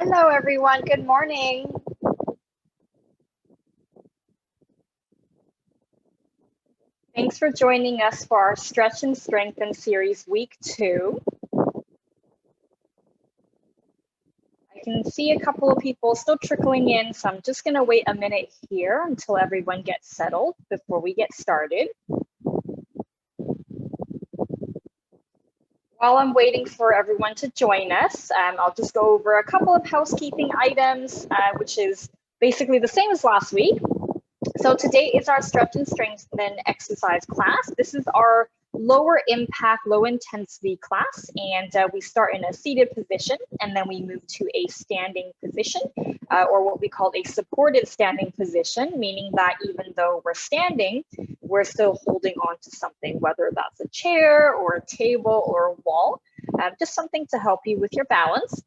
Hello, everyone. Good morning. Thanks for joining us for our Stretch and Strengthen series week 2. I can see a couple of people still trickling in, so I'm just going to wait a minute here until everyone gets settled before we get started. While I'm waiting for everyone to join us, I'll just go over a couple of housekeeping items, which is basically the same as last week. So today is our Stretch and Strengthen exercise class. This is our lower impact, low intensity class, and we start in a seated position, and then we move to a standing position, or what we call a supported standing position, meaning that even though we're standing, we're still holding on to something, whether that's a chair or a table or a wall, just something to help you with your balance.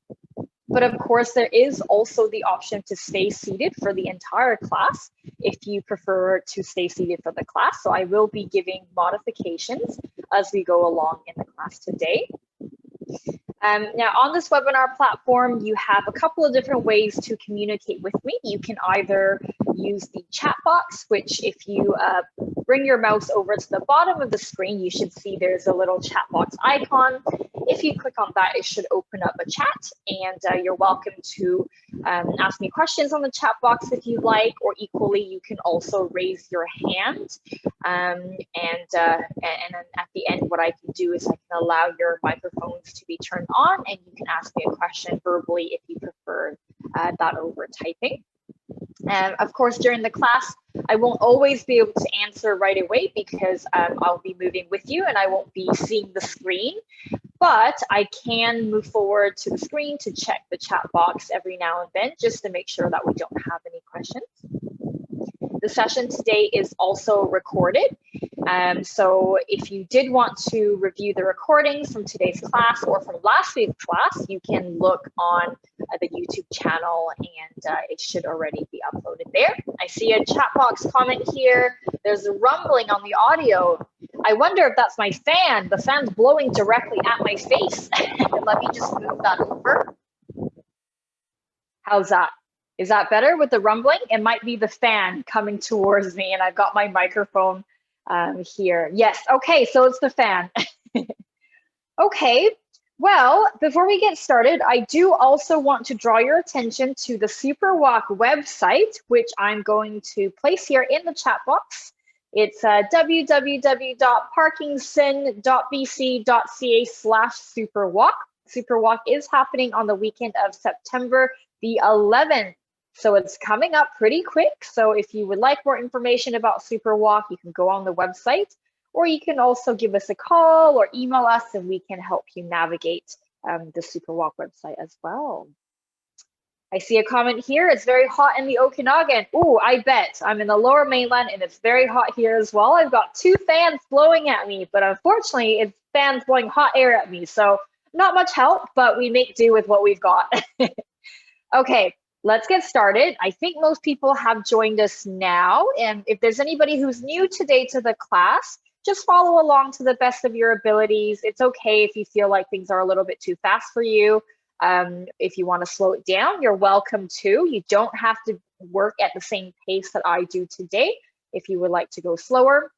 But of course, there is also the option to stay seated for the entire class if you prefer to stay seated for the class. So I will be giving modifications as we go along in the class today. Now, on this webinar platform, you have a couple of different ways to communicate with me. You can either use the chat box, which if you bring your mouse over to the bottom of the screen, you should see there's a little chat box icon. If you click on that, it should open up a chat, and you're welcome to ask me questions on the chat box if you'd like, or equally, you can also raise your hand. And then at the end, what I can do is I can allow your microphones to be turned on, and you can ask me a question verbally if you prefer that over typing. Of course, during the class, I won't always be able to answer right away because I'll be moving with you and I won't be seeing the screen, but I can move forward to the screen to check the chat box every now and then just to make sure that we don't have any questions. The session today is also recorded. So if you did want to review the recordings from today's class or from last week's class, you can look on the YouTube channel and it should already be uploaded there. I see a chat box comment here. There's a rumbling on the audio. I wonder if that's my fan. The fan's blowing directly at my face. Let me just move that over. How's that? Is that better with the rumbling? It might be the fan coming towards me, and I've got my microphone here. Yes, okay, so it's the fan. Okay, well, before we get started, I do also want to draw your attention to the Superwalk website, which I'm going to place here in the chat box. It's www.parkinson.bc.ca/Superwalk. Superwalk is happening on the weekend of September the 11th. So it's coming up pretty quick. So if you would like more information about Superwalk, you can go on the website, or you can also give us a call or email us and we can help you navigate the Superwalk website as well. I see a comment here. It's very hot in the Okanagan. Ooh, I bet. I'm in the lower mainland and it's very hot here as well. I've got 2 fans blowing at me, but unfortunately it's fans blowing hot air at me. So not much help, but we make do with what we've got. Okay. Let's get started. I think most people have joined us now. And if there's anybody who's new today to the class, just follow along to the best of your abilities. It's okay if you feel like things are a little bit too fast for you. If you want to slow it down, you're welcome to. You don't have to work at the same pace that I do today if you would like to go slower.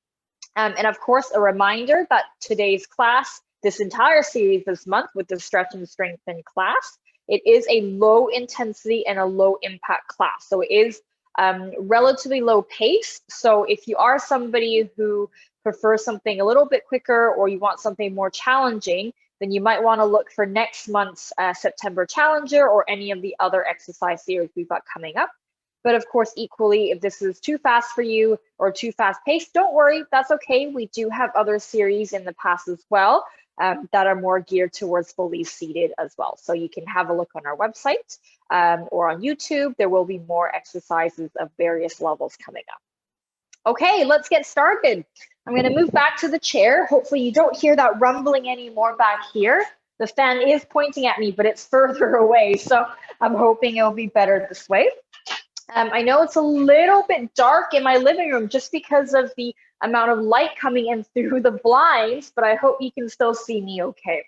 And of course, a reminder that today's class, this entire series this month with the Stretch and Strengthen class, it is a low intensity and a low impact class. So it is relatively low pace. So if you are somebody who prefers something a little bit quicker or you want something more challenging, then you might want to look for next month's September Challenger or any of the other exercise series we've got coming up. But of course, equally, if this is too fast for you or too fast paced, don't worry, that's okay. We do have other series in the past as well. That are more geared towards fully seated as well. So you can have a look on our website or on YouTube. There will be more exercises of various levels coming up. Okay, let's get started. I'm going to move back to the chair. Hopefully you don't hear that rumbling anymore back here. The fan is pointing at me, but it's further away. So I'm hoping it'll be better this way. I know it's a little bit dark in my living room just because of the amount of light coming in through the blinds, but I hope you can still see me okay.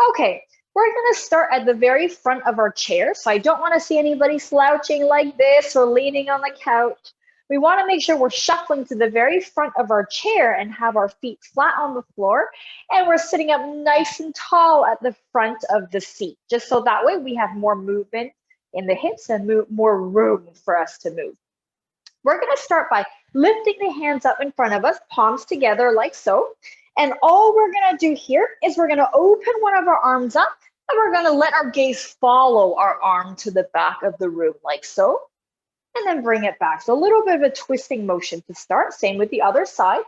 Okay, We're gonna start at the very front of our chair. So I don't wanna see anybody slouching like this or leaning on the couch. We wanna make sure we're shuffling to the very front of our chair and have our feet flat on the floor. And we're sitting up nice and tall at the front of the seat, just so that way we have more movement in the hips and more room for us to move. We're gonna start by lifting the hands up in front of us, palms together like so. And all we're gonna do here is we're gonna open one of our arms up and we're gonna let our gaze follow our arm to the back of the room like so. And then bring it back. So a little bit of a twisting motion to start. Same with the other side.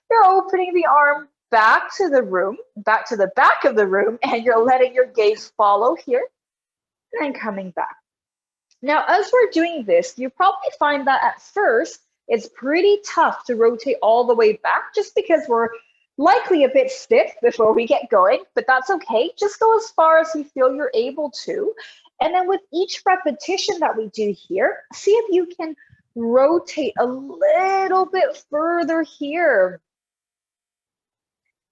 You're opening the arm back to the room, back to the back of the room, and you're letting your gaze follow here and then coming back. Now, as we're doing this, you probably find that at first, it's pretty tough to rotate all the way back just because we're likely a bit stiff before we get going, but that's okay. Just go as far as you feel you're able to. And then with each repetition that we do here, see if you can rotate a little bit further here.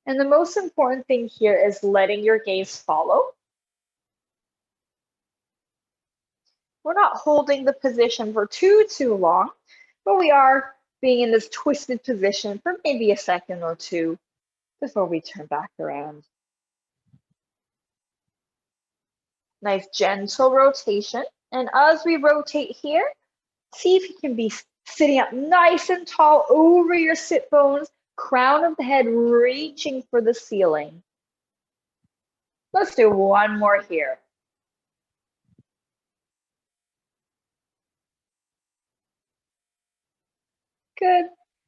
And the most important thing here is letting your gaze follow. We're not holding the position for too long, but we are being in this twisted position for maybe a second or two before we turn back around. Nice gentle rotation. And as we rotate here, see if you can be sitting up nice and tall over your sit bones, crown of the head reaching for the ceiling. Let's do one more here. Good.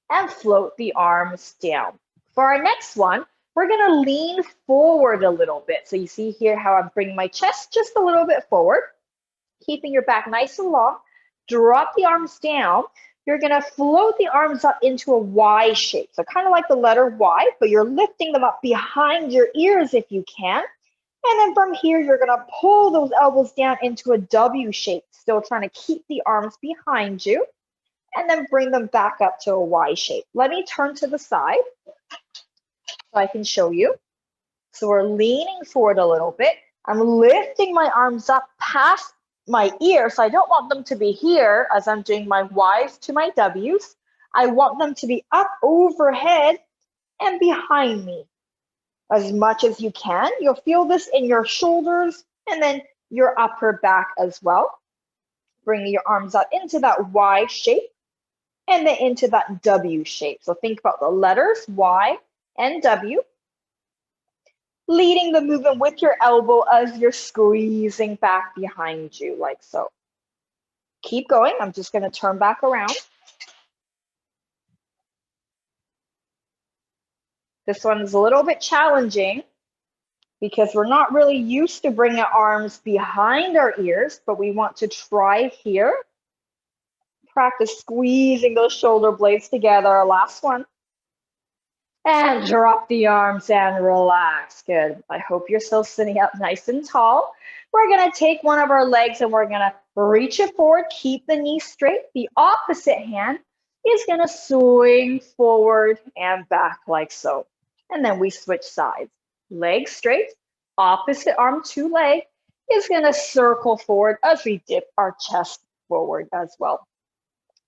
And float the arms down. For our next one, we're gonna lean forward a little bit. So you see here how I'm bringing my chest just a little bit forward, keeping your back nice and long. Drop the arms down. You're gonna float the arms up into a Y shape. So kind of like the letter Y, but you're lifting them up behind your ears if you can. And then from here, you're gonna pull those elbows down into a W shape, still trying to keep the arms behind you. And then bring them back up to a Y shape. Let me turn to the side so I can show you. So we're leaning forward a little bit. I'm lifting my arms up past my ear, so I don't want them to be here as I'm doing my Ys to my Ws. I want them to be up overhead and behind me as much as you can. You'll feel this in your shoulders and then your upper back as well. Bringing your arms up into that Y shape and then into that W shape. So think about the letters Y and W. Leading the movement with your elbow as you're squeezing back behind you, like so. Keep going. I'm just going to turn back around. This one is a little bit challenging because we're not really used to bringing our arms behind our ears, but we want to try here. Practice squeezing those shoulder blades together. Last one. And drop the arms and relax. Good. I hope you're still sitting up nice and tall. We're going to take one of our legs and we're going to reach it forward. Keep the knee straight. The opposite hand is going to swing forward and back like so. And then we switch sides. Leg straight. Opposite arm to leg is going to circle forward as we dip our chest forward as well.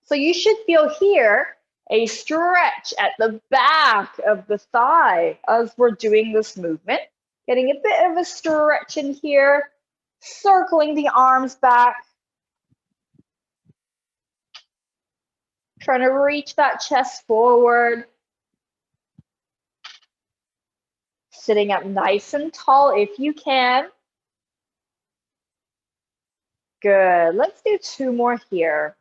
So you should feel here a stretch at the back of the thigh as we're doing this movement. Getting a bit of a stretch in here, circling the arms back. Trying to reach that chest forward. Sitting up nice and tall if you can. Good. Let's do two more here.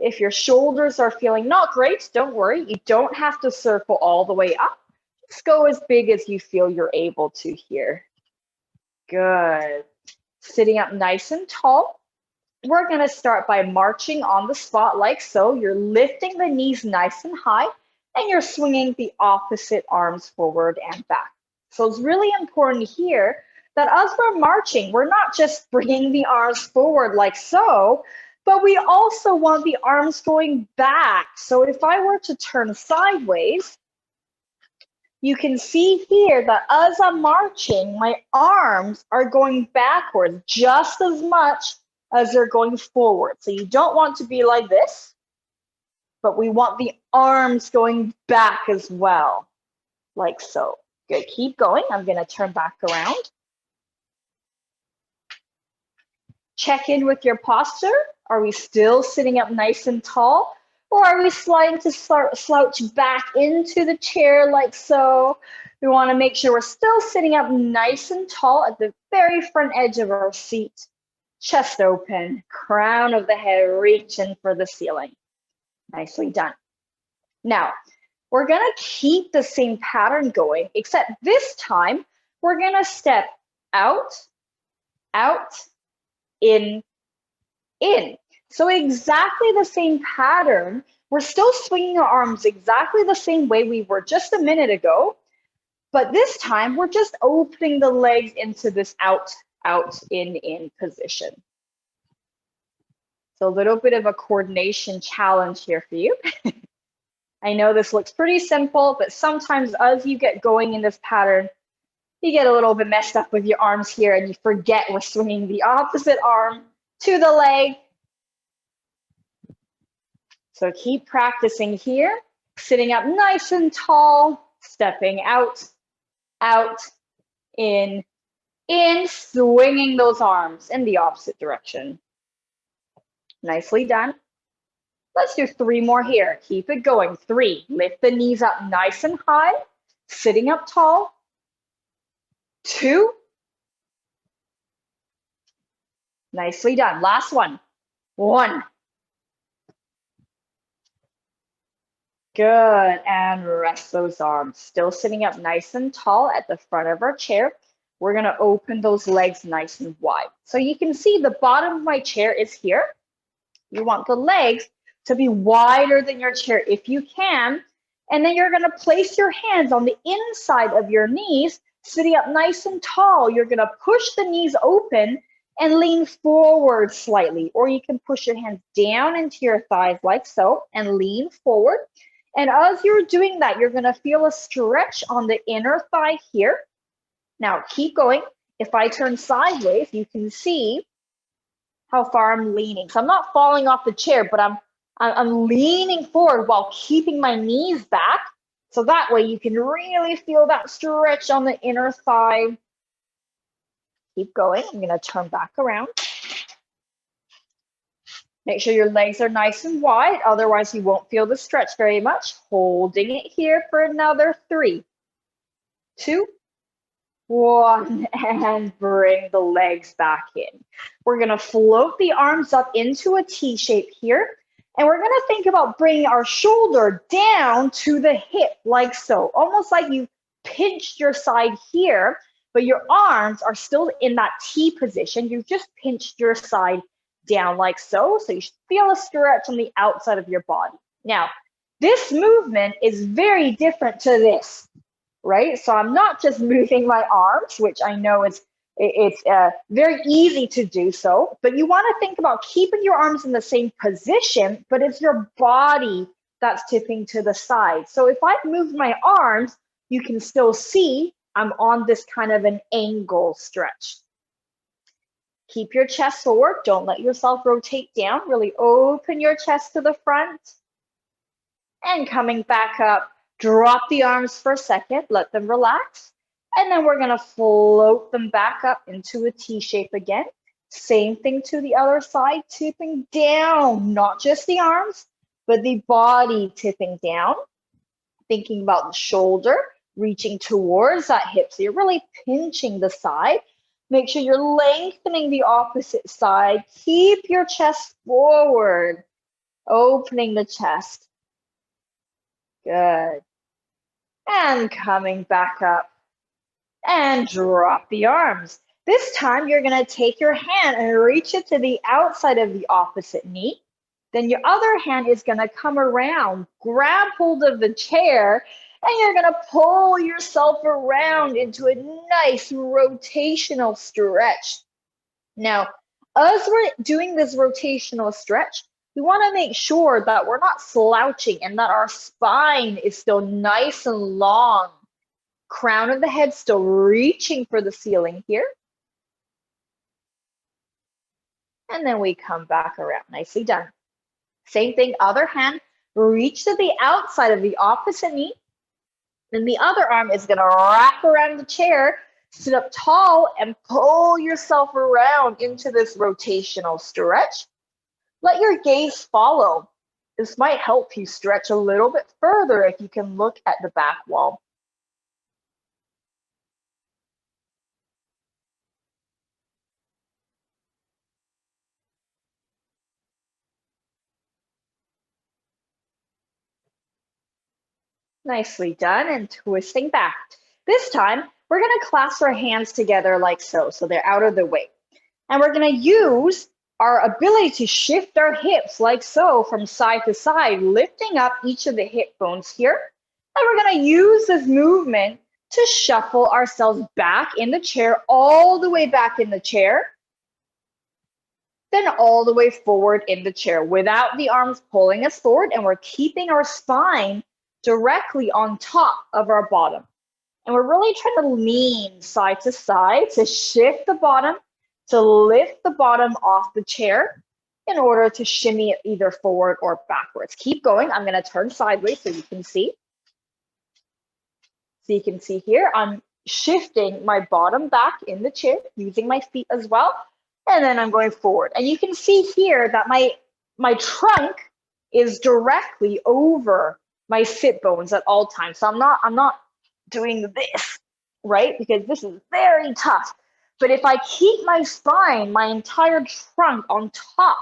If your shoulders are feeling not great, don't worry. You don't have to circle all the way up. Just go as big as you feel you're able to here. Good. Sitting up nice and tall. We're going to start by marching on the spot like so. You're lifting the knees nice and high, and you're swinging the opposite arms forward and back. So it's really important here that as we're marching, we're not just bringing the arms forward like so, but we also want the arms going back. So if I were to turn sideways, you can see here that as I'm marching, my arms are going backwards just as much as they're going forward. So you don't want to be like this, but we want the arms going back as well, like so. Good, keep going. I'm gonna turn back around. Check in with your posture. Are we still sitting up nice and tall? Or are we sliding to slouch back into the chair like so? We want to make sure we're still sitting up nice and tall at the very front edge of our seat. Chest open, crown of the head reaching for the ceiling. Nicely done. Now, we're going to keep the same pattern going, except this time we're going to step out, out, in. So exactly the same pattern. We're still swinging our arms exactly the same way we were just a minute ago, but this time we're just opening the legs into this out, out, in position. So a little bit of a coordination challenge here for you. I know this looks pretty simple, but sometimes as you get going in this pattern, you get a little bit messed up with your arms here and you forget we're swinging the opposite arm to the leg. So keep practicing here, sitting up nice and tall, stepping out, out, in, swinging those arms in the opposite direction. Nicely done. Let's do 3 more here. Keep it going. 3, lift the knees up nice and high, sitting up tall. 2, nicely done. Last one. 1. Good, and rest those arms. Still sitting up nice and tall at the front of our chair. We're gonna open those legs nice and wide. So you can see the bottom of my chair is here. You want the legs to be wider than your chair if you can. And then you're gonna place your hands on the inside of your knees, sitting up nice and tall. You're gonna push the knees open and lean forward slightly, or you can push your hands down into your thighs like so and lean forward. And as you're doing that, you're gonna feel a stretch on the inner thigh here. Now keep going. If I turn sideways, you can see how far I'm leaning. So I'm not falling off the chair, but I'm leaning forward while keeping my knees back. So that way you can really feel that stretch on the inner thigh. Keep going. I'm gonna turn back around. Make sure your legs are nice and wide, otherwise you won't feel the stretch very much. Holding it here for another 3, 2, 1, and bring the legs back in. We're gonna float the arms up into a T shape here, and we're gonna think about bringing our shoulder down to the hip like so, almost like you pinched your side here, but your arms are still in that T position. You just pinched your side down like so. So you should feel a stretch on the outside of your body. Now, this movement is very different to this, right? So I'm not just moving my arms, which I know it's very easy to do so, but you want to think about keeping your arms in the same position, but it's your body that's tipping to the side. So if I move my arms, you can still see I'm on this kind of an angle stretch. Keep your chest forward. Don't let yourself rotate down. Really open your chest to the front. And coming back up, drop the arms for a second. Let them relax. And then we're going to float them back up into a T shape again. Same thing to the other side, tipping down, not just the arms, but the body tipping down. Thinking about the shoulder, reaching towards that hip. So you're really pinching the side. Make sure you're lengthening the opposite side. Keep your chest forward, opening the chest. Good. And coming back up and drop the arms. This time you're going to take your hand and reach it to the outside of the opposite knee. Then your other hand is going to come around, grab hold of the chair, and you're going to pull yourself around into a nice rotational stretch. Now, as we're doing this rotational stretch, we want to make sure that we're not slouching and that our spine is still nice and long. Crown of the head still reaching for the ceiling here. And then we come back around. Nicely done. Same thing, other hand, reach to the outside of the opposite knee. Then the other arm is going to wrap around the chair, sit up tall, and pull yourself around into this rotational stretch. Let your gaze follow. This might help you stretch a little bit further if you can look at the back wall. Nicely done, and twisting back. This time, we're going to clasp our hands together like so, so they're out of the way. And we're going to use our ability to shift our hips like so from side to side, lifting up each of the hip bones here. And we're going to use this movement to shuffle ourselves back in the chair, all the way back in the chair, then all the way forward in the chair without the arms pulling us forward. And we're keeping our spine directly on top of our bottom. And we're really trying to lean side to side to shift the bottom, to lift the bottom off the chair in order to shimmy it either forward or backwards. Keep going. I'm going to turn sideways so you can see. So you can see here, I'm shifting my bottom back in the chair, using my feet as well. And then I'm going forward. And you can see here that my trunk is directly over my sit bones at all times. So I'm not doing this, right? Because this is very tough. But if I keep my spine, my entire trunk on top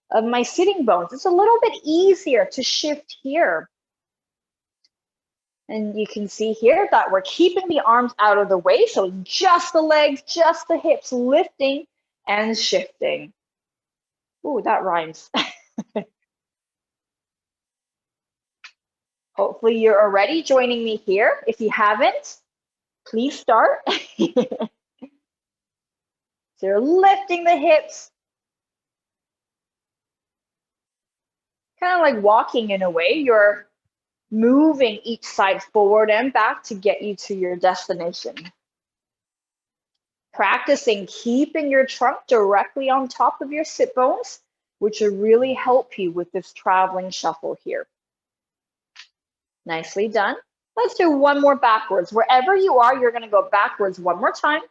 of my sitting bones, it's a little bit easier to shift here. And you can see here that we're keeping the arms out of the way. So just the legs, just the hips, lifting and shifting. Ooh, that rhymes. Hopefully you're already joining me here. If you haven't, please start. So you're lifting the hips. Kind of like walking in a way. You're moving each side forward and back to get you to your destination. Practicing keeping your trunk directly on top of your sit bones, which will really help you with this traveling shuffle here. Nicely done. Let's do one more backwards. Wherever you are, you're going to go backwards one more time.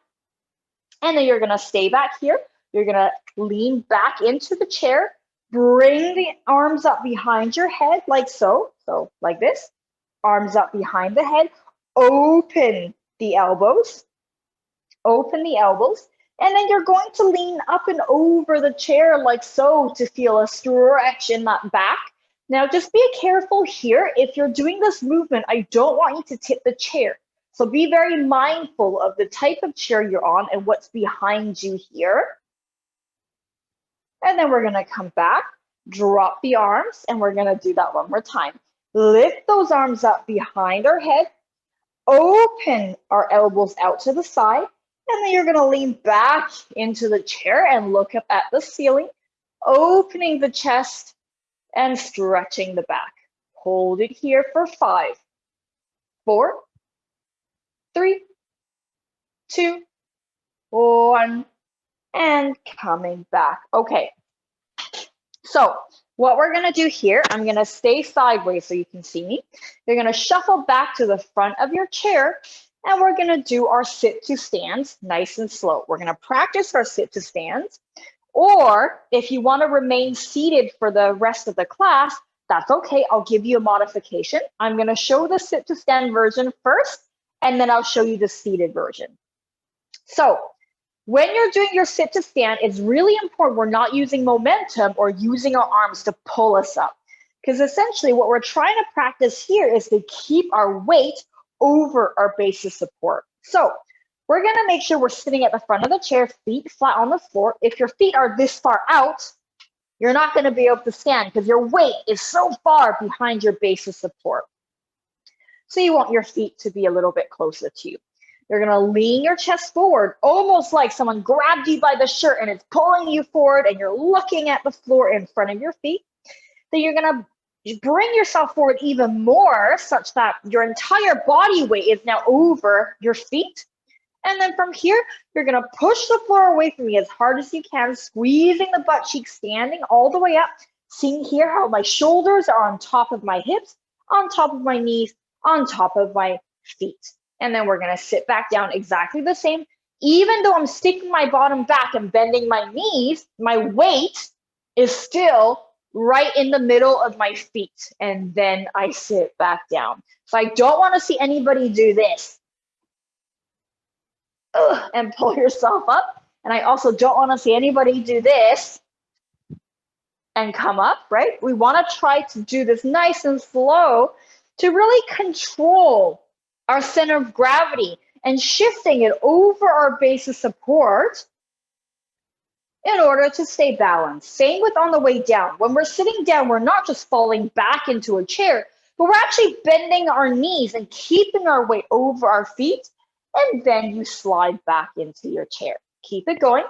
And then you're going to stay back here. You're going to lean back into the chair. Bring the arms up behind your head like so. So like this. Arms up behind the head. Open the elbows. Open the elbows. And then you're going to lean up and over the chair like so to feel a stretch in that back. Now, just be careful here. If you're doing this movement, I don't want you to tip the chair. So be very mindful of the type of chair you're on and what's behind you here. And then we're going to come back, drop the arms, and we're going to do that one more time. Lift those arms up behind our head. Open our elbows out to the side. And then you're going to lean back into the chair and look up at the ceiling, opening the chest and stretching the back. Hold it here for 5, 4, 3, 2, 1, and coming back. Okay, so what we're going to do here, I'm going to stay sideways so you can see me. You're going to shuffle back to the front of your chair, and we're going to do our sit to stands nice and slow. We're going to practice our sit to stands. Or if you want to remain seated for the rest of the class, that's okay. I'll give you a modification. I'm going to show the sit to stand version first, and then I'll show you the seated version. So when you're doing your sit to stand, it's really important we're not using momentum or using our arms to pull us up. Because essentially what we're trying to practice here is to keep our weight over our base of support. So we're going to make sure we're sitting at the front of the chair, feet flat on the floor. If your feet are this far out, you're not going to be able to stand because your weight is so far behind your base of support. So you want your feet to be a little bit closer to you. You're going to lean your chest forward, almost like someone grabbed you by the shirt and it's pulling you forward and you're looking at the floor in front of your feet. Then you're going to You bring yourself forward even more such that your entire body weight is now over your feet. And then from here, you're gonna push the floor away from you as hard as you can, squeezing the butt cheeks, standing all the way up. Seeing here how my shoulders are on top of my hips, on top of my knees, on top of my feet. And then we're gonna sit back down exactly the same. Even though I'm sticking my bottom back and bending my knees, my weight is still right in the middle of my feet. And then I sit back down. So I don't wanna see anybody do this. And pull yourself up. And I also don't want to see anybody do this and come up, right? We want to try to do this nice and slow to really control our center of gravity and shifting it over our base of support in order to stay balanced. Same with on the way down. When we're sitting down, we're not just falling back into a chair, but we're actually bending our knees and keeping our weight over our feet. And then you slide back into your chair. Keep it going.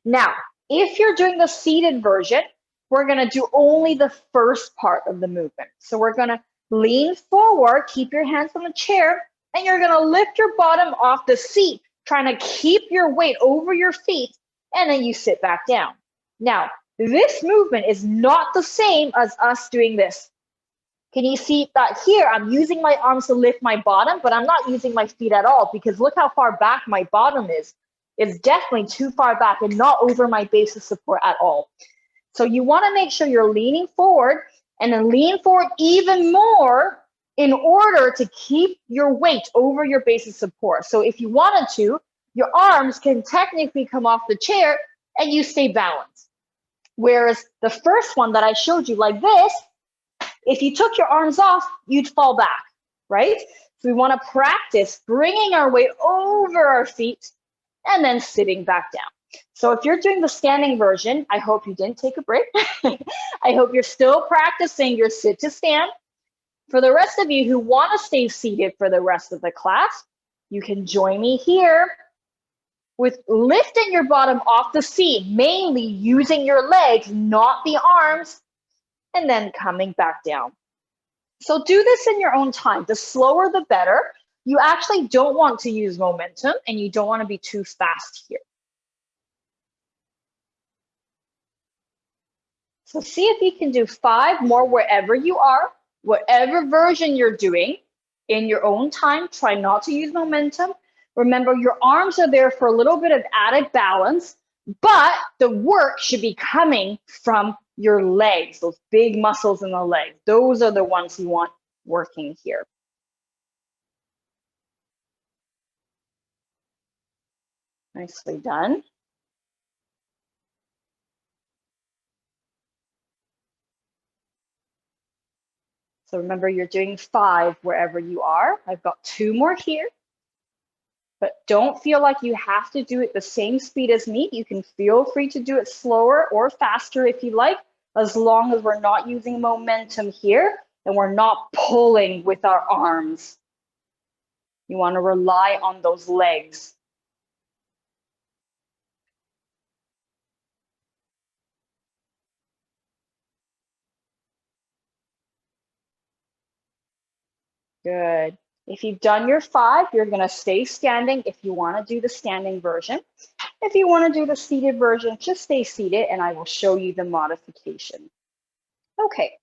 Now, if you're doing the seated version, we're gonna do only the first part of the movement. So we're gonna lean forward, keep your hands on the chair, and you're gonna lift your bottom off the seat, trying to keep your weight over your feet, and then you sit back down. Now, this movement is not the same as us doing this. Can you see that here? I'm using my arms to lift my bottom, but I'm not using my feet at all because look how far back my bottom is. It's definitely too far back and not over my base of support at all. So you want to make sure you're leaning forward and then lean forward even more in order to keep your weight over your base of support. So if you wanted to, your arms can technically come off the chair and you stay balanced. Whereas the first one that I showed you like this, if you took your arms off, you'd fall back, right? So we want to practice bringing our weight over our feet and then sitting back down. So if you're doing the standing version, I hope you didn't take a break. I hope you're still practicing your sit to stand. For the rest of you who want to stay seated for the rest of the class, you can join me here with lifting your bottom off the seat, mainly using your legs, not the arms, and then coming back down. So do this in your own time. The slower, the better. You actually don't want to use momentum and you don't want to be too fast here. So see if you can do 5 more wherever you are, whatever version you're doing in your own time. Try not to use momentum. Remember, your arms are there for a little bit of added balance, but the work should be coming from your legs, those big muscles in the legs. Those are the ones you want working here. Nicely done. So remember, you're doing 5 wherever you are. I've got 2 more here. But don't feel like you have to do it the same speed as me. You can feel free to do it slower or faster if you like, as long as we're not using momentum here and we're not pulling with our arms. You want to rely on those legs. Good. If you've done your 5, you're going to stay standing if you want to do the standing version. If you want to do the seated version, just stay seated and I will show you the modification. Okay,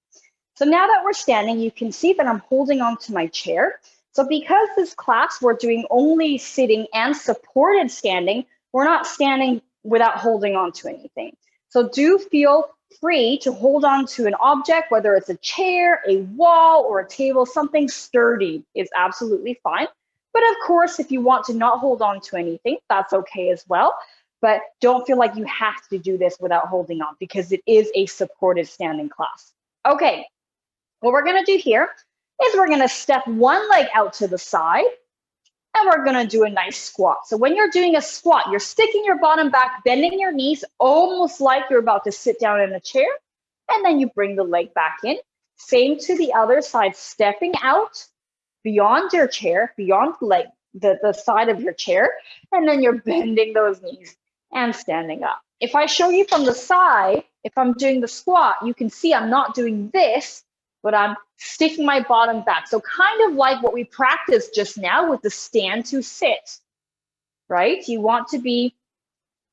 so now that we're standing, you can see that I'm holding on to my chair. So because this class, we're doing only sitting and supported standing, we're not standing without holding on to anything. So do feel free to hold on to an object, whether it's a chair, a wall, or a table. Something sturdy is absolutely fine. But of course, if you want to not hold on to anything, that's okay as well. But don't feel like you have to do this without holding on because it is a supported standing class. Okay, what we're gonna do here is we're gonna step one leg out to the side and we're gonna do a nice squat. So when you're doing a squat, you're sticking your bottom back, bending your knees, almost like you're about to sit down in a chair, and then you bring the leg back in. Same to the other side, stepping out beyond your chair, beyond the side of your chair, and then you're bending those knees and standing up. If I show you from the side, if I'm doing the squat, you can see I'm not doing this. but I'm sticking my bottom back. So kind of like what we practiced just now with the stand to sit, right? You want to be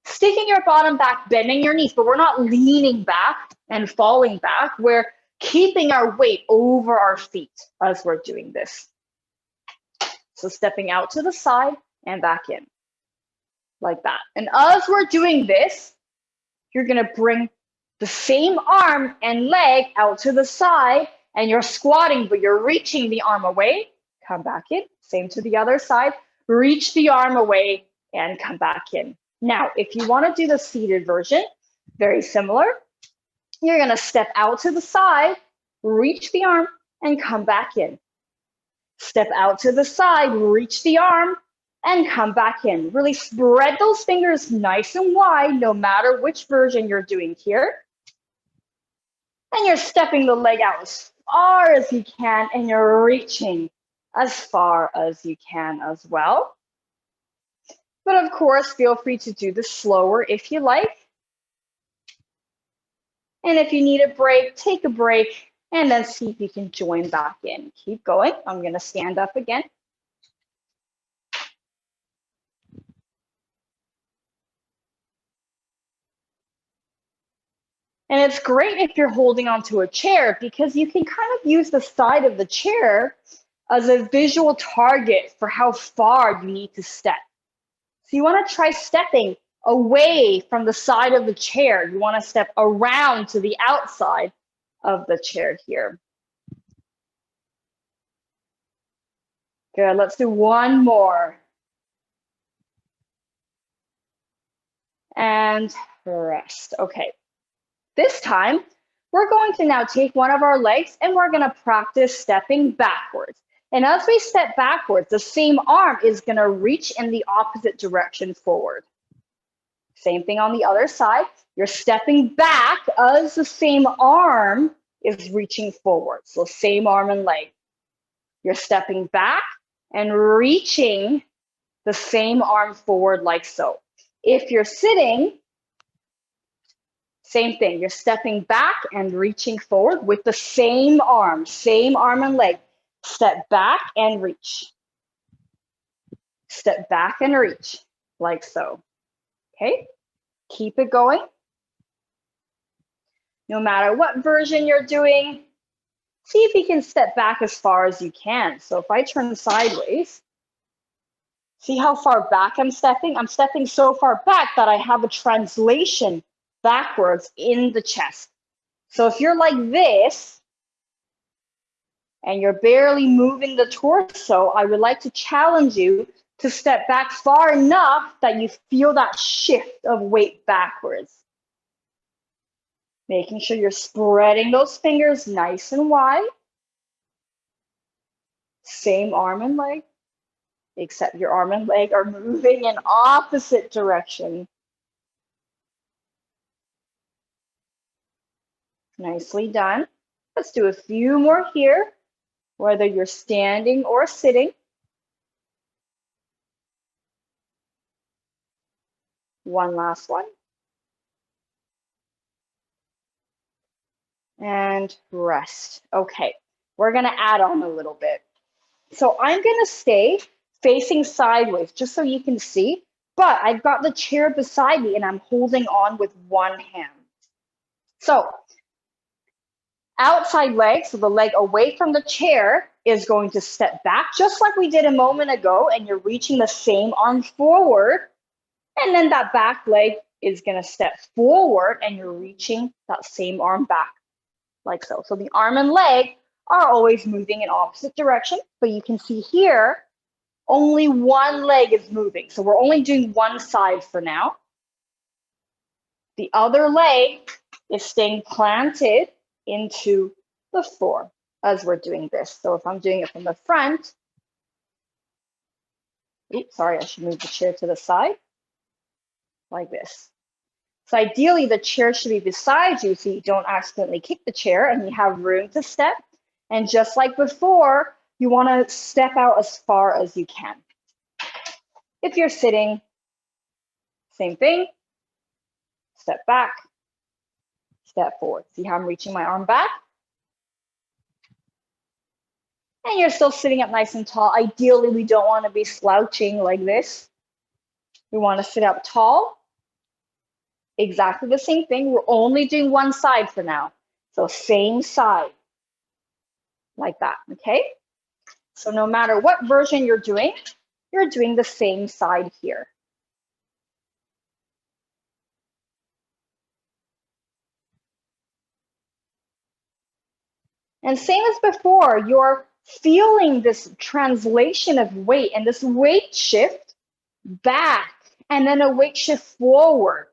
sticking your bottom back, bending your knees, but we're not leaning back and falling back. We're keeping our weight over our feet as we're doing this. So stepping out to the side and back in, like that. And as we're doing this, you're gonna bring the same arm and leg out to the side, and you're squatting, but you're reaching the arm away, come back in. Same to the other side, reach the arm away and come back in. Now, if you wanna do the seated version, very similar. You're gonna step out to the side, reach the arm and come back in. Step out to the side, reach the arm, and come back in. Really spread those fingers nice and wide, no matter which version you're doing here. And you're stepping the leg out as far as you can, and you're reaching as far as you can as well. But of course, feel free to do this slower if you like. And if you need a break, take a break, and then see if you can join back in. Keep going. I'm going to stand up again. And it's great if you're holding onto a chair because you can kind of use the side of the chair as a visual target for how far you need to step. So you want to try stepping away from the side of the chair. You want to step around to the outside of the chair here. Good, let's do one more. And rest, okay. This time, we're going to now take one of our legs and we're gonna practice stepping backwards. And as we step backwards, the same arm is gonna reach in the opposite direction forward. Same thing on the other side. You're stepping back as the same arm is reaching forward. So same arm and leg. You're stepping back and reaching the same arm forward like so. If you're sitting, same thing. You're stepping back and reaching forward with the same arm and leg. Step back and reach. Step back and reach, like so. Okay, keep it going. No matter what version you're doing, see if you can step back as far as you can. So if I turn sideways, see how far back I'm stepping? I'm stepping so far back that I have a translation backwards in the chest. So if you're like this and you're barely moving the torso, I would like to challenge you to step back far enough that you feel that shift of weight backwards. Making sure you're spreading those fingers nice and wide. Same arm and leg, except your arm and leg are moving in opposite direction. Nicely done. Let's do a few more here, whether you're standing or sitting. One last one. And rest. Okay, we're gonna add on a little bit. So I'm gonna stay facing sideways just so you can see, but I've got the chair beside me and I'm holding on with one hand. So outside leg, so the leg away from the chair is going to step back just like we did a moment ago, and you're reaching the same arm forward. And then that back leg is gonna step forward and you're reaching that same arm back, like so. So the arm and leg are always moving in opposite direction, but you can see here, only one leg is moving. So we're only doing one side for now. The other leg is staying planted into the floor as we're doing this. So if I'm doing it from the front, oops, sorry, I should move the chair to the side, like this. So ideally the chair should be beside you so you don't accidentally kick the chair and you have room to step. And just like before, you want to step out as far as you can. If you're sitting, same thing. Step back, step forward. See how I'm reaching my arm back? And you're still sitting up nice and tall. Ideally, we don't want to be slouching like this. We want to sit up tall. Exactly the same thing. We're only doing one side for now. So same side, like that, okay? So no matter what version you're doing the same side here. And same as before, you're feeling this translation of weight and this weight shift back and then a weight shift forward.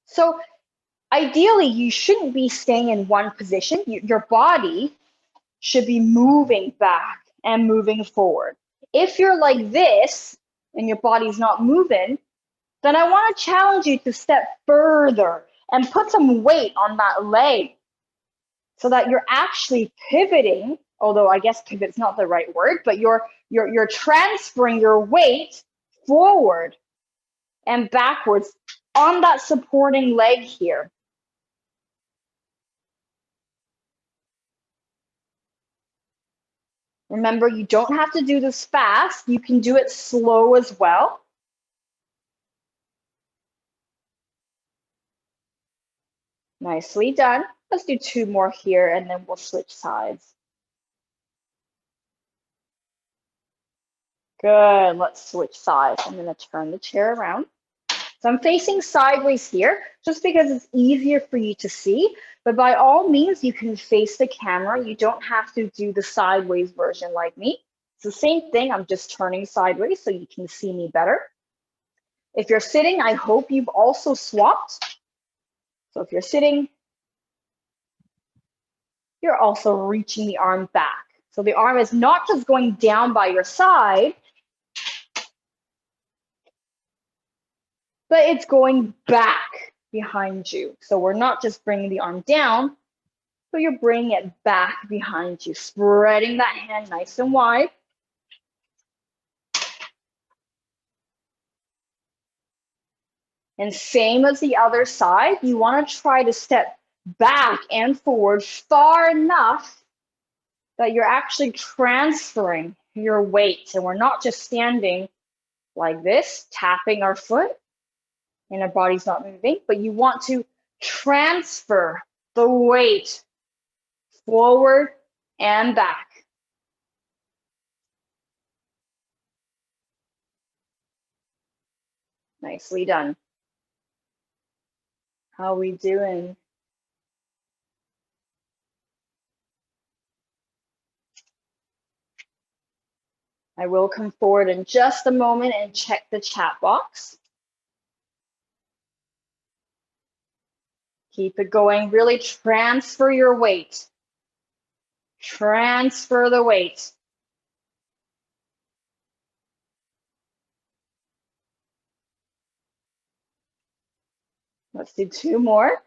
So ideally, you shouldn't be staying in one position. Your body should be moving back and moving forward. If you're like this and your body's not moving, then I want to challenge you to step further and put some weight on that leg so that you're actually pivoting, although I guess pivot's not the right word, but you're transferring your weight forward and backwards on that supporting leg here. Remember, you don't have to do this fast. You can do it slow as well. Nicely done. Let's do 2 more here and then we'll switch sides. Good, let's switch sides. I'm gonna turn the chair around. So I'm facing sideways here just because it's easier for you to see, but by all means, you can face the camera. You don't have to do the sideways version like me. It's the same thing, I'm just turning sideways so you can see me better. If you're sitting, I hope you've also swapped. So if you're sitting, you're also reaching the arm back. So the arm is not just going down by your side, but it's going back behind you. So we're not just bringing the arm down, but you're bringing it back behind you, spreading that hand nice and wide. And same as the other side, you want to try to step back and forward far enough that you're actually transferring your weight. And we're not just standing like this, tapping our foot, and our body's not moving, but you want to transfer the weight forward and back. Nicely done. How are we doing? I will come forward in just a moment and check the chat box. Keep it going. Really transfer your weight. Transfer the weight. Let's do 2 more.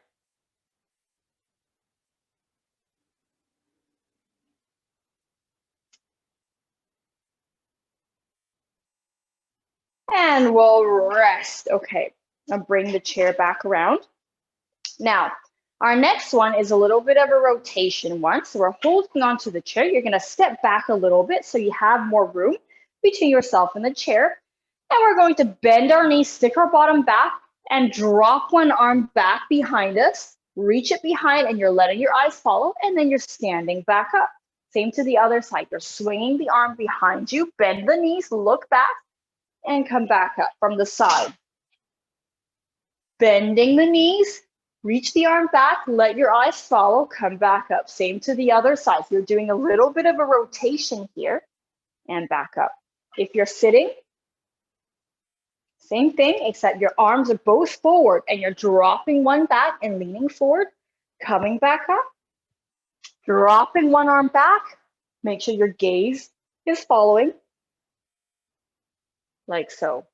And we'll rest. Okay, I'll bring the chair back around. Now, our next one is a little bit of a rotation one. So we're holding onto the chair. You're gonna step back a little bit so you have more room between yourself and the chair. And we're going to bend our knees, stick our bottom back, and drop one arm back behind us. Reach it behind and you're letting your eyes follow, and then you're standing back up. Same to the other side. You're swinging the arm behind you, bend the knees, look back, and come back up from the side. Bending the knees, reach the arm back, let your eyes follow, come back up. Same to the other side. So you're doing a little bit of a rotation here and back up. If you're sitting, same thing, except your arms are both forward and you're dropping one back and leaning forward, coming back up, dropping one arm back. Make sure your gaze is following, like so.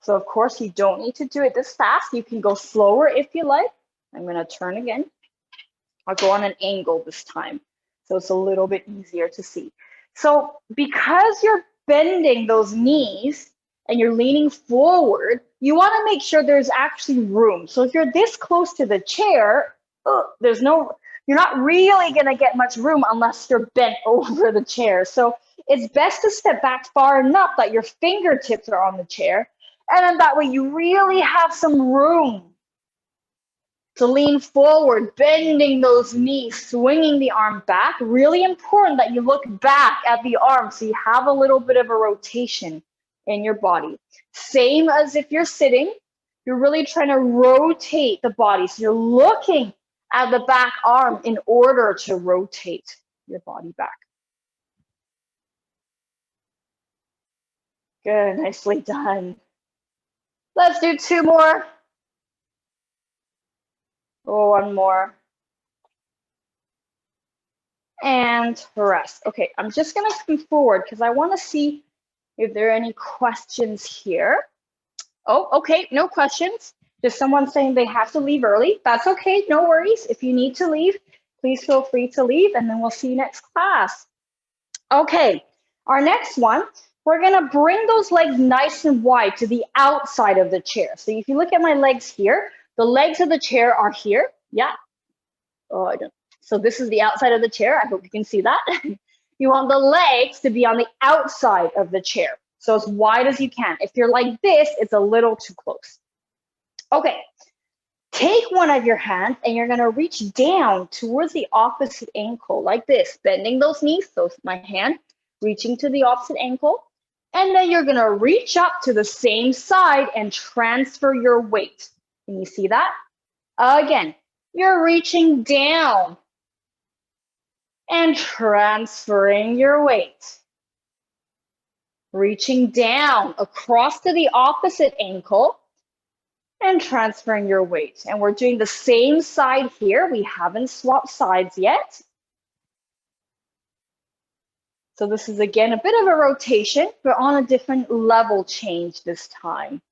So of course, you don't need to do it this fast. You can go slower if you like. I'm gonna turn again. I'll go on an angle this time, so it's a little bit easier to see. So because you're bending those knees and you're leaning forward, you wanna make sure there's actually room. So if you're this close to the chair, there's no you're not really going to get much room unless you're bent over the chair. So it's best to step back far enough that your fingertips are on the chair. And then that way you really have some room to lean forward, bending those knees, swinging the arm back. Really important that you look back at the arm so you have a little bit of a rotation in your body. Same as if you're sitting, you're really trying to rotate the body. So you're looking at the back arm in order to rotate your body back. Good, nicely done. Let's do 2 more. Oh, 1 more. And rest. Okay, I'm just gonna come forward because I wanna see if there are any questions here. Oh, okay, no questions. Just someone saying they have to leave early. That's okay, no worries. If you need to leave, please feel free to leave and then we'll see you next class. Okay, our next one, we're gonna bring those legs nice and wide to the outside of the chair. So if you look at my legs here, the legs of the chair are here. Yeah. Oh, I don't. So this is the outside of the chair. I hope you can see that. You want the legs to be on the outside of the chair. So as wide as you can. If you're like this, it's a little too close. Okay, take one of your hands and you're gonna reach down towards the opposite ankle like this, bending those knees, so my hand reaching to the opposite ankle. And then you're gonna reach up to the same side and transfer your weight. Can you see that? Again, you're reaching down and transferring your weight. Reaching down across to the opposite ankle and transferring your weight. And we're doing the same side here. We haven't swapped sides yet. So this is, again, a bit of a rotation, but on a different level change this time.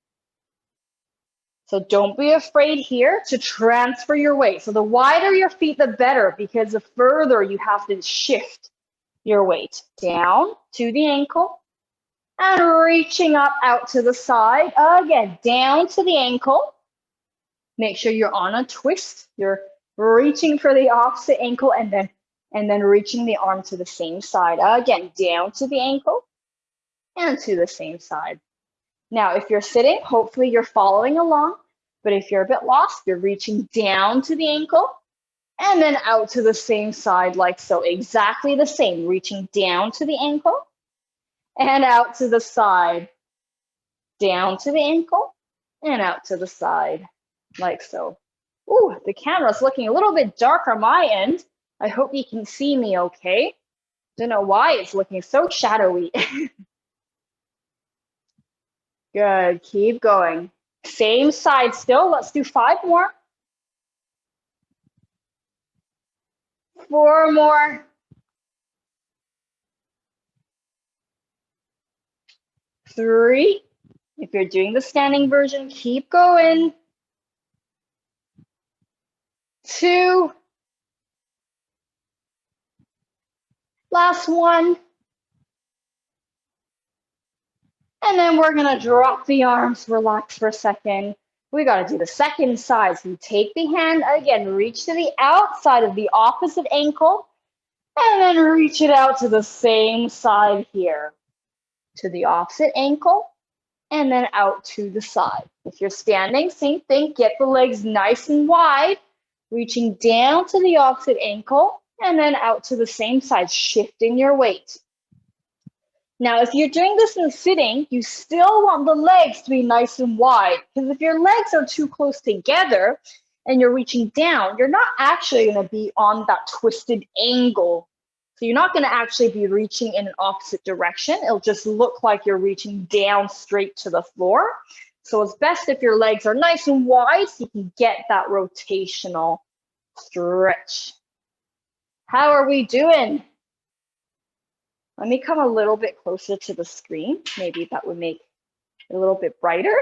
So don't be afraid here to transfer your weight. So the wider your feet, the better, because the further you have to shift your weight. Down to the ankle and reaching up out to the side. Again, down to the ankle. Make sure you're on a twist. You're reaching for the opposite ankle and then reaching the arm to the same side. Again, down to the ankle and to the same side. Now, if you're sitting, hopefully you're following along, but if you're a bit lost, you're reaching down to the ankle and then out to the same side like so. Exactly the same, reaching down to the ankle and out to the side. Down to the ankle and out to the side like so. Ooh, the camera's looking a little bit dark on my end. I hope you can see me okay. Don't know why it's looking so shadowy. Good, keep going. Same side still, let's do 5 more. 4 more. 3. If you're doing the standing version, keep going. 2. Last one. And then we're gonna drop the arms, relax for a second. We gotta do the second side. So you take the hand, again, reach to the outside of the opposite ankle, and then reach it out to the same side here. To the opposite ankle, and then out to the side. If you're standing, same thing, get the legs nice and wide, reaching down to the opposite ankle, and then out to the same side, shifting your weight. Now, if you're doing this in sitting, you still want the legs to be nice and wide, because if your legs are too close together and you're reaching down, you're not actually going to be on that twisted angle. So you're not going to actually be reaching in an opposite direction. It'll just look like you're reaching down straight to the floor. So it's best if your legs are nice and wide so you can get that rotational stretch. How are we doing? Let me come a little bit closer to the screen. Maybe that would make it a little bit brighter.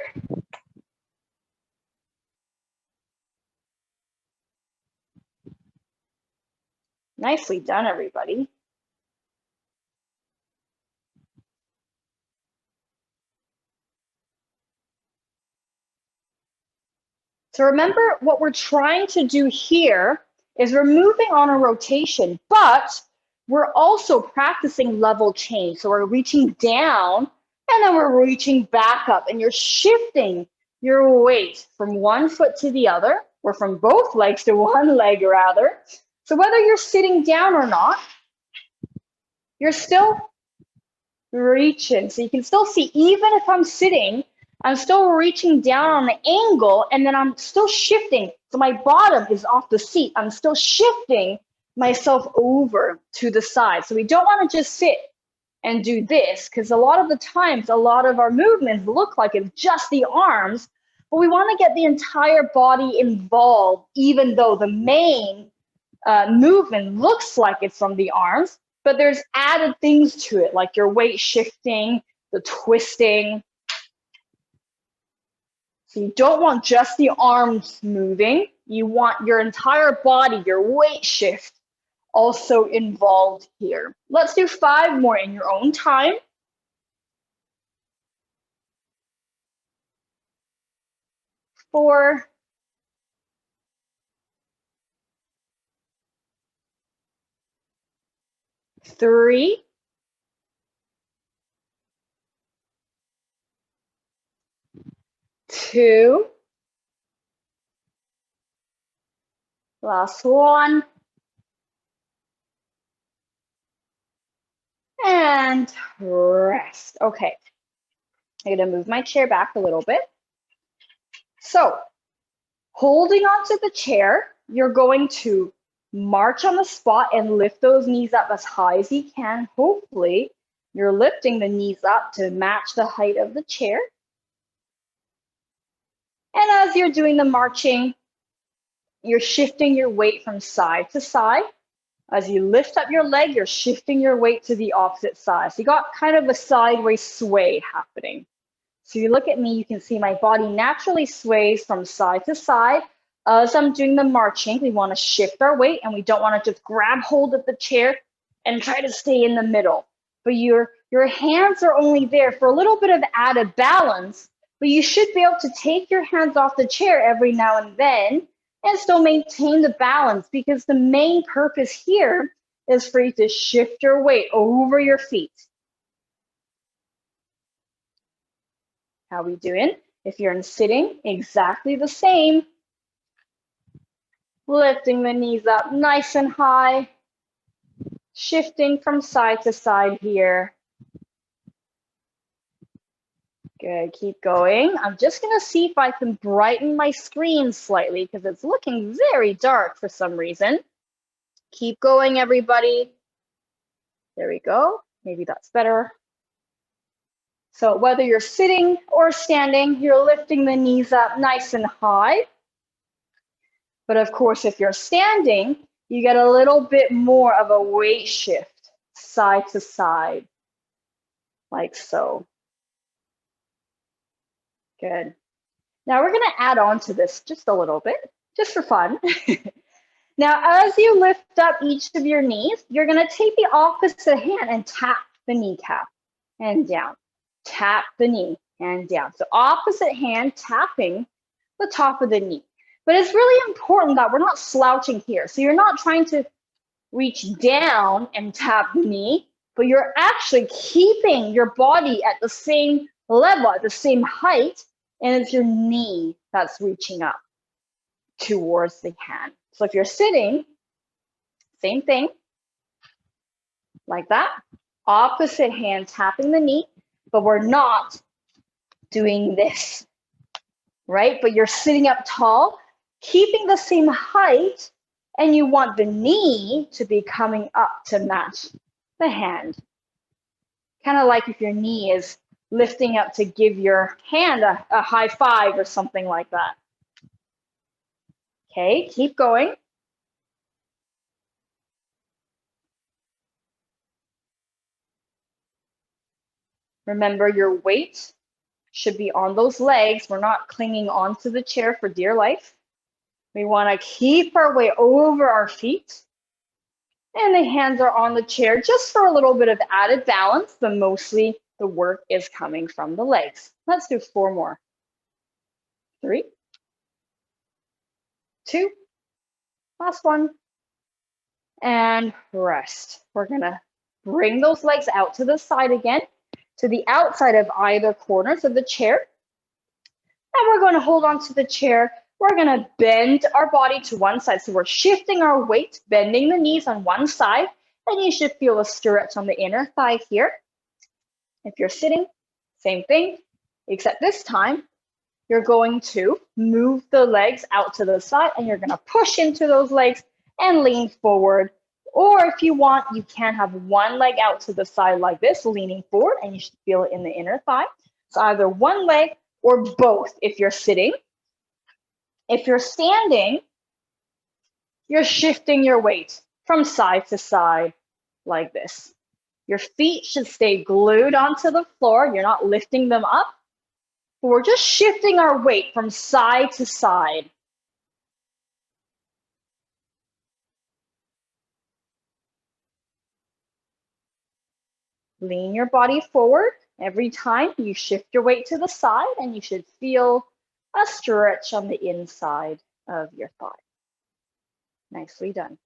Nicely done, everybody. So remember, what we're trying to do here is we're moving on a rotation, but we're also practicing level change. So we're reaching down and then we're reaching back up, and you're shifting your weight from one foot to the other, or from both legs to one leg rather. So whether you're sitting down or not, you're still reaching. So you can still see, even if I'm sitting, I'm still reaching down on the angle, and then I'm still shifting. So my bottom is off the seat. I'm still shifting myself over to the side. So we don't want to just sit and do this, because a lot of the times, a lot of our movements look like it's just the arms, but we want to get the entire body involved, even though the main movement looks like it's from the arms, but there's added things to it, like your weight shifting, the twisting. So you don't want just the arms moving. You want your entire body, your weight shift, also involved here. Let's do 5 more in your own time. 4, 3, 2, last one, and rest. Okay, I'm gonna move my chair back a little bit. So holding onto the chair, you're going to march on the spot and lift those knees up as high as you can. Hopefully, you're lifting the knees up to match the height of the chair. And as you're doing the marching, you're shifting your weight from side to side. As you lift up your leg, you're shifting your weight to the opposite side. So you got kind of a sideways sway happening. So you look at me, you can see my body naturally sways from side to side. As I'm doing the marching, we want to shift our weight, and we don't want to just grab hold of the chair and try to stay in the middle. But your hands are only there for a little bit of added balance, but you should be able to take your hands off the chair every now and then and still maintain the balance, because the main purpose here is for you to shift your weight over your feet. How are we doing? If you're in sitting, exactly the same. Lifting the knees up nice and high. Shifting from side to side here. Good, keep going. I'm just gonna see if I can brighten my screen slightly, because it's looking very dark for some reason. Keep going, everybody. There we go. Maybe that's better. So whether you're sitting or standing, you're lifting the knees up nice and high. But of course, if you're standing, you get a little bit more of a weight shift side to side, like so. Good. Now we're going to add on to this just a little bit, just for fun. Now, as you lift up each of your knees, you're going to take the opposite hand and tap the kneecap and down. Tap the knee and down. So opposite hand tapping the top of the knee. But it's really important that we're not slouching here. So you're not trying to reach down and tap the knee, but you're actually keeping your body at the same level, at the same height, and it's your knee that's reaching up towards the hand. So if you're sitting, same thing, like that. Opposite hand tapping the knee, but we're not doing this, right? But you're sitting up tall, keeping the same height, and you want the knee to be coming up to match the hand. Kind of like if your knee is lifting up to give your hand a high five or something like that. Okay, keep going. Remember, your weight should be on those legs. We're not clinging onto the chair for dear life. We want to keep our weight over our feet. And the hands are on the chair just for a little bit of added balance, but mostly the work is coming from the legs. Let's do 4 more. 3, 2, last one, and rest. We're gonna bring those legs out to the side again, to the outside of either corners of the chair. And we're gonna hold on to the chair. We're gonna bend our body to one side. So we're shifting our weight, bending the knees on one side, and you should feel a stretch on the inner thigh here. If you're sitting, same thing, except this time, you're going to move the legs out to the side and you're gonna push into those legs and lean forward. Or if you want, you can have one leg out to the side like this, leaning forward, and you should feel it in the inner thigh. So either one leg or both if you're sitting. If you're standing, you're shifting your weight from side to side like this. Your feet should stay glued onto the floor. You're not lifting them up. We're just shifting our weight from side to side. Lean your body forward. Every time you shift your weight to the side, and you should feel a stretch on the inside of your thigh. Nicely done.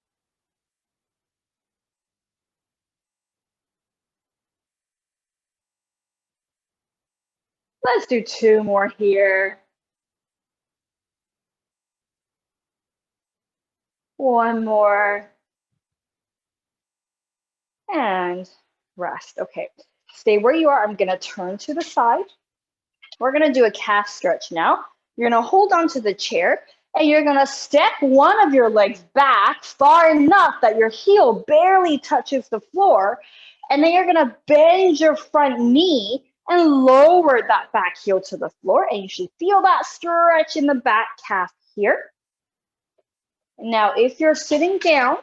Let's do 2 more here. 1 more. And rest. Okay, stay where you are. I'm gonna turn to the side. We're gonna do a calf stretch now. You're gonna hold on to the chair and you're gonna step one of your legs back far enough that your heel barely touches the floor. And then you're gonna bend your front knee and lower that back heel to the floor. And you should feel that stretch in the back calf here. Now, if you're sitting down,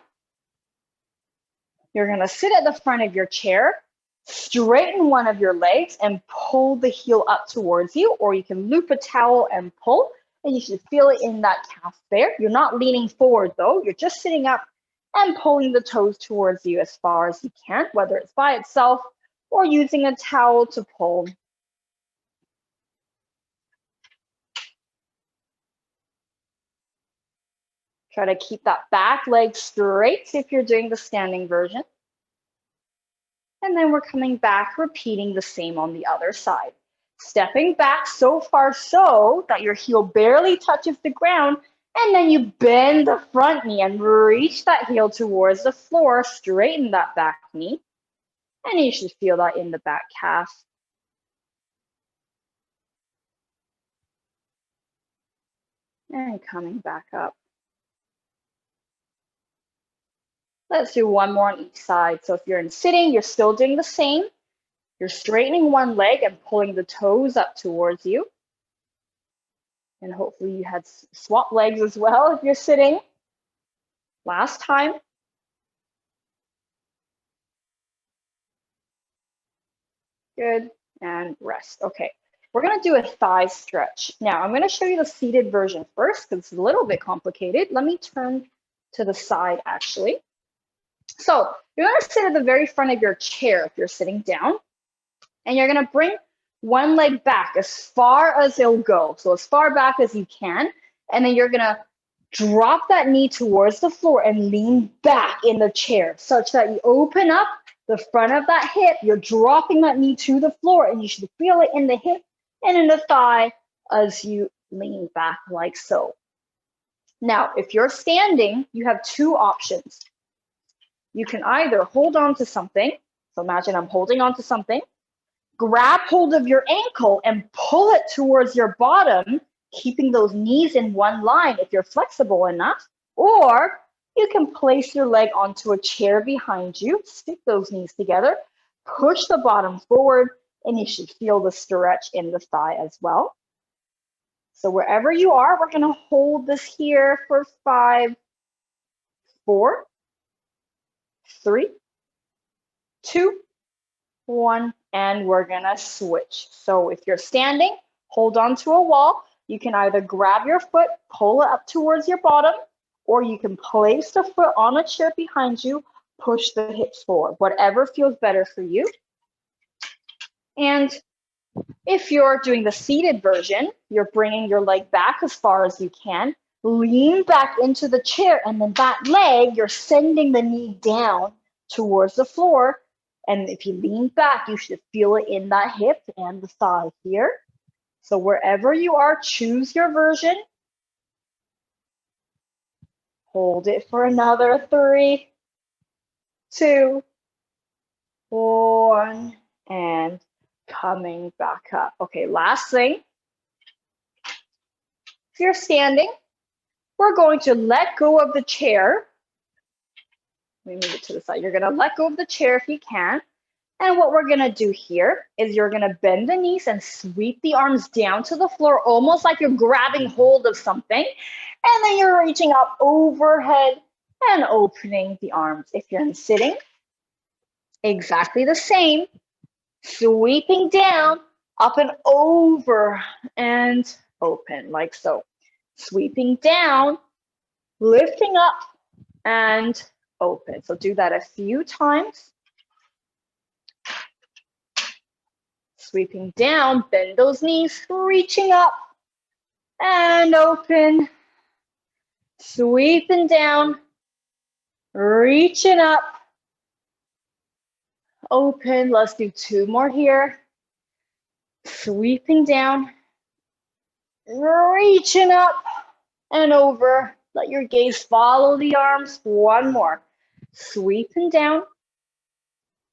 you're gonna sit at the front of your chair, straighten one of your legs and pull the heel up towards you, or you can loop a towel and pull, and you should feel it in that calf there. You're not leaning forward though, you're just sitting up and pulling the toes towards you as far as you can, whether it's by itself or using a towel to pull. Try to keep that back leg straight if you're doing the standing version. And then we're coming back, repeating the same on the other side. Stepping back so far so that your heel barely touches the ground, and then you bend the front knee and reach that heel towards the floor, straighten that back knee, and you should feel that in the back calf. And coming back up. Let's do 1 more on each side. So if you're in sitting, you're still doing the same. You're straightening one leg and pulling the toes up towards you. And hopefully you had swap legs as well if you're sitting. Last time. Good, and rest. Okay, we're gonna do a thigh stretch. Now I'm gonna show you the seated version first because it's a little bit complicated. Let me turn to the side actually. So you're gonna sit at the very front of your chair if you're sitting down, and you're gonna bring one leg back as far as it'll go. So as far back as you can, and then you're gonna drop that knee towards the floor and lean back in the chair such that you open up the front of that hip. You're dropping that knee to the floor, and you should feel it in the hip and in the thigh as you lean back like so. Now, if you're standing, you have 2 options. You can either hold on to something. So imagine I'm holding on to something. Grab hold of your ankle and pull it towards your bottom, keeping those knees in one line if you're flexible enough. Or you can place your leg onto a chair behind you, stick those knees together, push the bottom forward, and you should feel the stretch in the thigh as well. So wherever you are, we're gonna hold this here for 5, 4, 3, 2, 1, and we're gonna switch. So if you're standing, hold on to a wall. You can either grab your foot, pull it up towards your bottom, or you can place the foot on a chair behind you, push the hips forward, whatever feels better for you. And if you're doing the seated version, you're bringing your leg back as far as you can, Lean back into the chair, and then that leg, you're sending the knee down towards the floor. And if you lean back, you should feel it in that hip and the thigh here. So wherever you are, choose your version. Hold it for another 3, 2, 1, and coming back up. Okay, last thing. If you're standing, we're going to let go of the chair. Let me move it to the side. You're going to let go of the chair if you can. And what we're going to do here is you're going to bend the knees and sweep the arms down to the floor, almost like you're grabbing hold of something. And then you're reaching up overhead and opening the arms. If you're sitting, exactly the same. Sweeping down, up and over, and open, like so. Sweeping down, lifting up, and open. So do that a few times. Sweeping down, bend those knees, reaching up, and open. Sweeping down, reaching up, open. Let's do 2 more here. Sweeping down, reaching up, and over. Let your gaze follow the arms. 1 more. Sweeping down,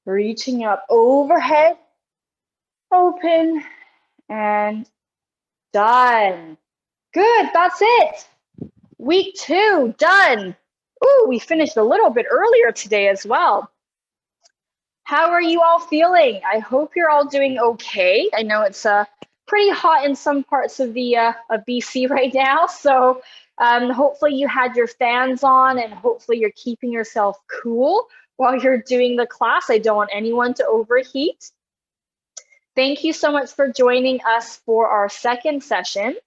reaching up overhead, open, and done. Good, that's it. Week 2, done. Ooh, we finished a little bit earlier today as well. How are you all feeling? I hope you're all doing okay. I know it's pretty hot in some parts of the of BC right now, so hopefully you had your fans on and hopefully you're keeping yourself cool while you're doing the class. I don't want anyone to overheat. Thank you so much for joining us for our second session.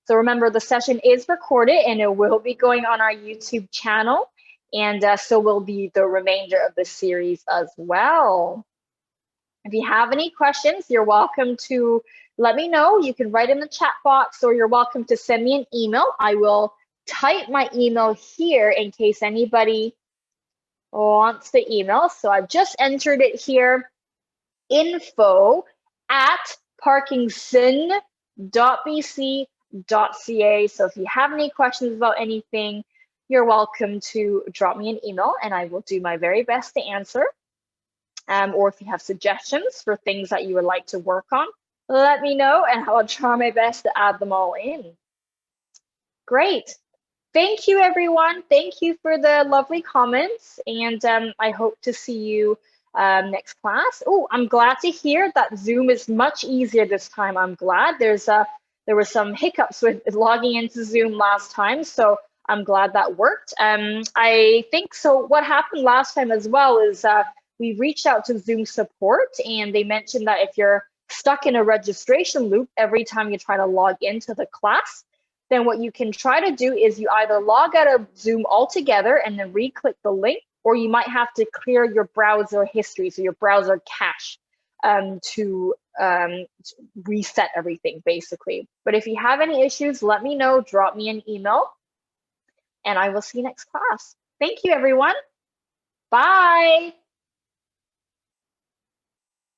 So remember, the session is recorded and it will be going on our YouTube channel. And so will be the remainder of the series as well. If you have any questions, you're welcome to let me know. You can write in the chat box or you're welcome to send me an email. I will type my email here in case anybody wants the email. So I've just entered it here, info@parkinson.bc.ca. So if you have any questions about anything, you're welcome to drop me an email and I will do my very best to answer. Or if you have suggestions for things that you would like to work on, let me know and I'll try my best to add them all in. Great. Thank you, everyone. Thank you for the lovely comments. And I hope to see you next class. Oh, I'm glad to hear that Zoom is much easier this time. I'm glad there were some hiccups with logging into Zoom last time. So I'm glad that worked. I think so. What happened last time as well is we reached out to Zoom support and they mentioned that if you're stuck in a registration loop every time you try to log into the class, then what you can try to do is you either log out of Zoom altogether and then re-click the link, or you might have to clear your browser history, so your browser cache, to reset everything basically. But if you have any issues, let me know, drop me an email, and I will see you next class. Thank you, everyone. Bye.